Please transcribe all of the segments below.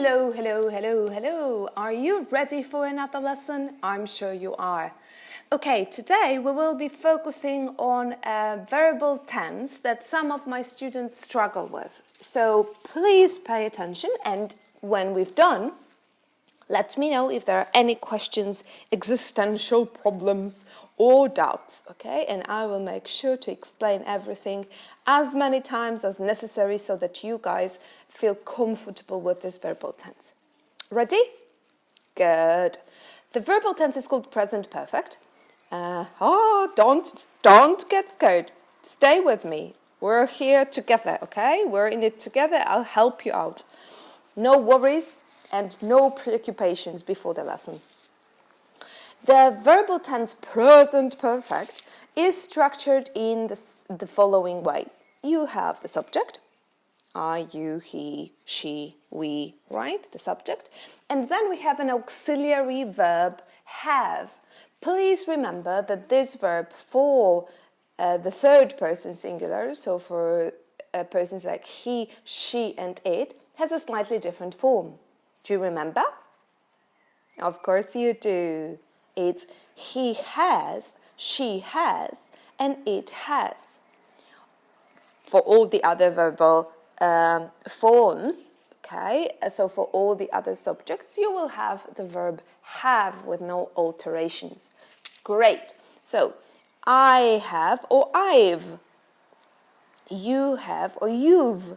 Hello, hello, hello, hello. Are you ready for another lesson? I'm sure you are. Okay, today we will be focusing on a variable tense that some of my students struggle with. So please pay attention, and when we've done, let me know if there are any questions, existential problems or doubts, okay? And I will make sure to explain everything as many times as necessary so that you guys feel comfortable with this verbal tense. Ready? Good. The verbal tense is called present perfect. Don't get scared. Stay with me. We're here together, okay? We're in it together. I'll help you out. No worries and no preoccupations before the lesson. The verbal tense present perfect is structured in the following way. You have the subject, I, you, he, she, we, right? The subject. And then we have an auxiliary verb, have. Please remember that this verb for the third person singular, so for persons like he, she, and it, has a slightly different form. Do you remember? Of course you do. It's he has, she has, and it has. For all the other verbal forms, okay, so for all the other subjects, you will have the verb have with no alterations. Great. So, I have or I've, you have or you've,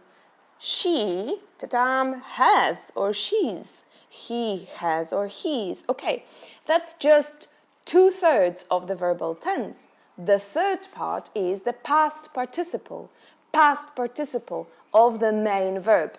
she, ta-dam, has or she's, he has or he's. Okay, that's just 2/3 of the verbal tense. The third part is the past participle of the main verb.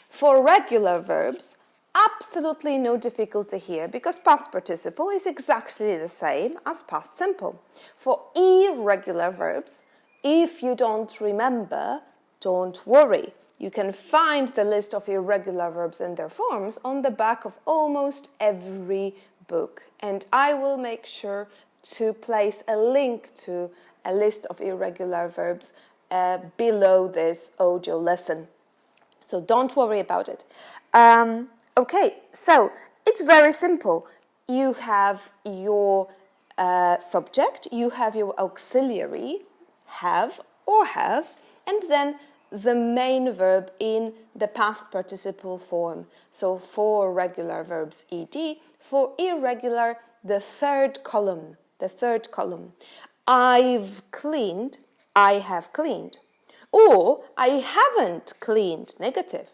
For regular verbs, absolutely no difficulty here because past participle is exactly the same as past simple. For irregular verbs, if you don't remember, don't worry. You can find the list of irregular verbs and their forms on the back of almost every book. And I will make sure to place a link to a list of irregular verbs below this audio lesson. So don't worry about it. Okay, so it's very simple. You have your subject, you have your auxiliary, have or has, and then the main verb in the past participle form. So for regular verbs, ed. For irregular, the third column. I've cleaned, I have cleaned. Or I haven't cleaned, negative.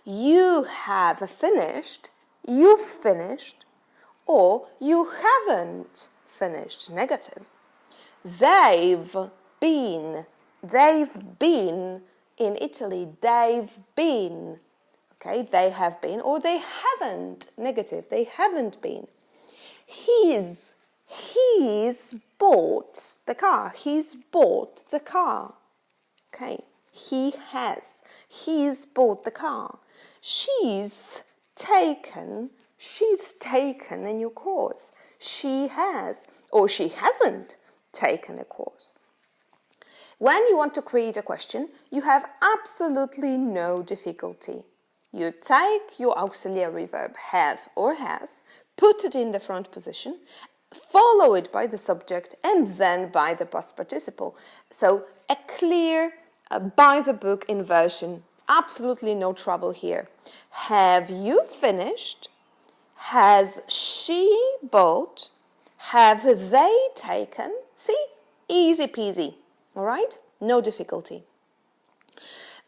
You have finished, you've finished. Or you haven't finished, negative. They've been in Italy, they've been, okay, they have been, or they haven't, negative, they haven't been. He's bought the car, okay, he's bought the car. She's taken a new course, she has, or she hasn't taken a course. When you want to create a question, you have absolutely no difficulty. You take your auxiliary verb have or has, put it in the front position, follow it by the subject and then by the past participle. So a clear, by the book inversion. Absolutely no trouble here. Have you finished? Has she bought? Have they taken? See? Easy peasy. All right? No difficulty.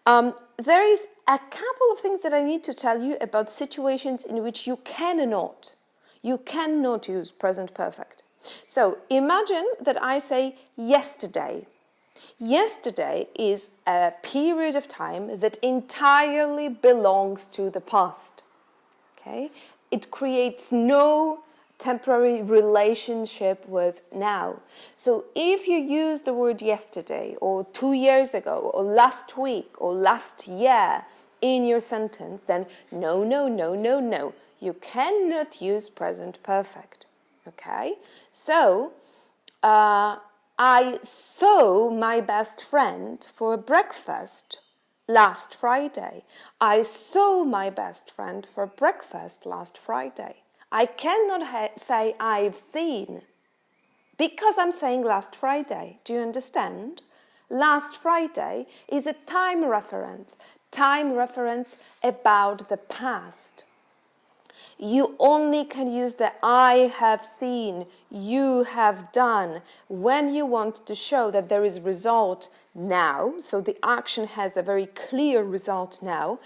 There is a couple of things that I need to tell you about situations in which you cannot use present perfect. So imagine that I say yesterday. Yesterday is a period of time that entirely belongs to the past. Okay? It creates no temporary relationship with now. So if you use the word yesterday or 2 years ago or last week or last year in your sentence, then no. You cannot use present perfect. Okay? So, I saw my best friend for breakfast last Friday. I saw my best friend for breakfast last Friday. I cannot say I've seen because I'm saying last Friday. Do you understand? Last Friday is a time reference about the past. You only can use the I have seen, you have done, when you want to show that there is result now, so the action has a very clear result now,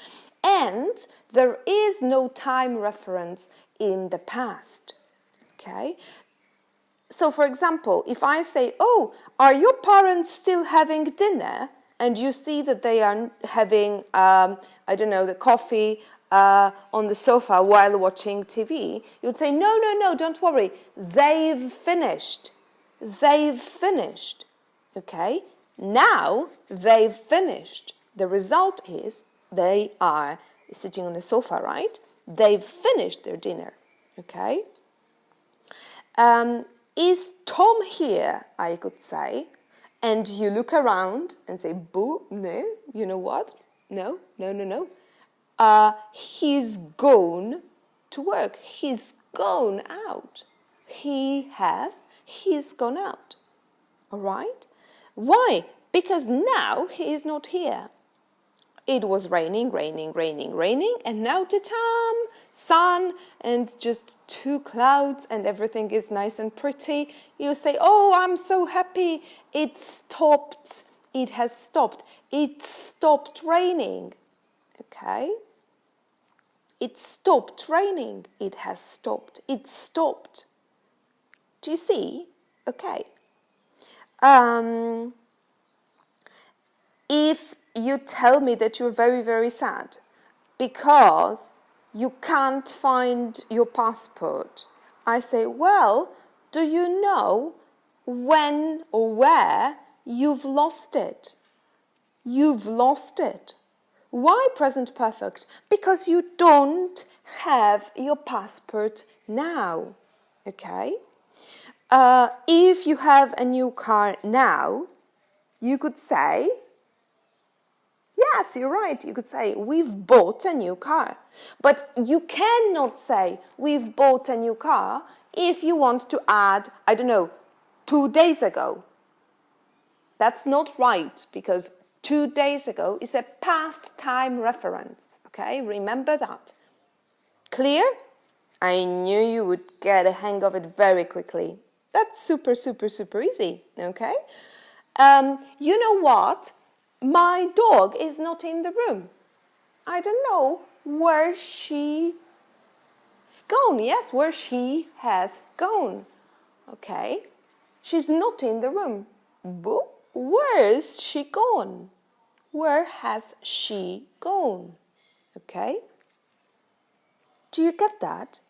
and there is no time reference in the past. Okay? So, for example, if I say, oh, are your parents still having dinner? And you see that they are having, the coffee on the sofa while watching TV, you'd say, no, don't worry. They've finished. They've finished. Okay? Now they've finished. The result is they are sitting on the sofa, right? They've finished their dinner. Okay? Is Tom here, I could say, and you look around and say, boo, no, you know what? No. He's gone to work. He's gone out. He's gone out. All right? Why? Because now he is not here. It was raining, and now the sun, and just 2 clouds, and everything is nice and pretty. You say, oh, I'm so happy. It stopped. It has stopped. It stopped raining. Okay? It stopped raining. It has stopped. It stopped. Do you see? Okay. If you tell me that you're very, very sad because you can't find your passport, I say, well, do you know when or where you've lost it? You've lost it. Why present perfect? Because you don't have your passport now. Okay? If you have a new car now, you could say, yes, you're right. You could say, we've bought a new car. But you cannot say, we've bought a new car if you want to add, 2 days ago. That's not right, because 2 days ago is a past time reference. Okay, remember that. Clear? I knew you would get a hang of it very quickly. That's super, super, super easy. Okay? You know what? My dog is not in the room. I don't know where she's gone. Yes, where she has gone. Okay. She's not in the room. But where is she gone? Where has she gone? Okay. Do you get that?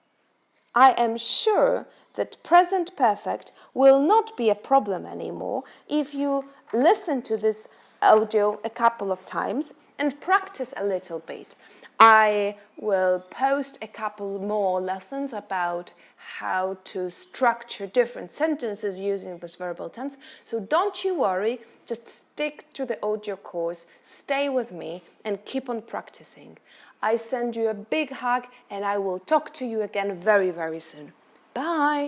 I am sure that present perfect will not be a problem anymore if you listen to this audio a couple of times and practice a little bit. I will post a couple more lessons about how to structure different sentences using this verbal tense. So don't you worry, just stick to the audio course, stay with me and keep on practicing. I send you a big hug and I will talk to you again very, very soon. Bye!